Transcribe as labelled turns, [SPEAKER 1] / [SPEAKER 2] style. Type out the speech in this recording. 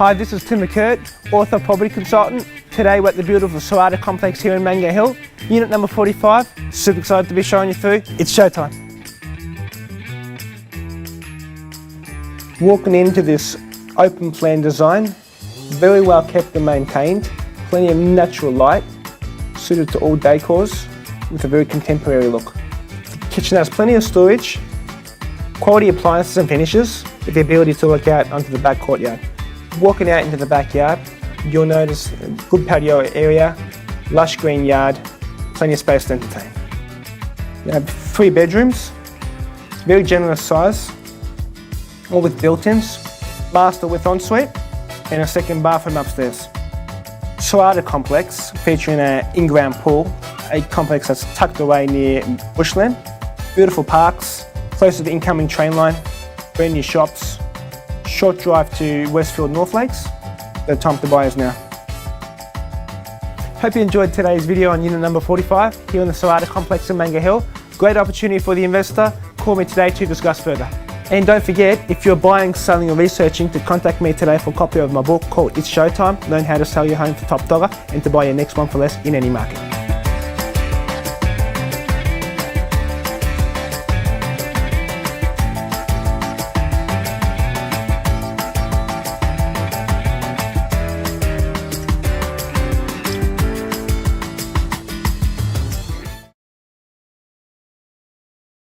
[SPEAKER 1] Hi, this is Tim McCurt, author, property consultant. Today we're at the beautiful Strata complex here in Mango Hill, unit number 45. Super excited to be showing you through. It's showtime. Walking into this open plan design, very well kept and maintained, plenty of natural light, suited to all decors with a very contemporary look. The kitchen has plenty of storage, quality appliances and finishes, with the ability to look out onto the back courtyard. Walking out into the backyard, you'll notice a good patio area, lush green yard, plenty of space to entertain. You have 3 bedrooms, very generous size, all with built-ins, master with ensuite, and a second bathroom upstairs. Strata complex featuring an in-ground pool, a complex that's tucked away near bushland, beautiful parks, close to the incoming train line, brand new shops, short drive to Westfield North Lakes. The time to buy is now. Hope you enjoyed today's video on unit number 45 here in the Strata complex in Mango Hill. Great opportunity for the investor. Call me today to discuss further. And don't forget, if you're buying, selling or researching, to contact me today for a copy of my book called It's Showtime, Learn How to Sell Your Home for Top Dollar and to buy your next one for less in any market.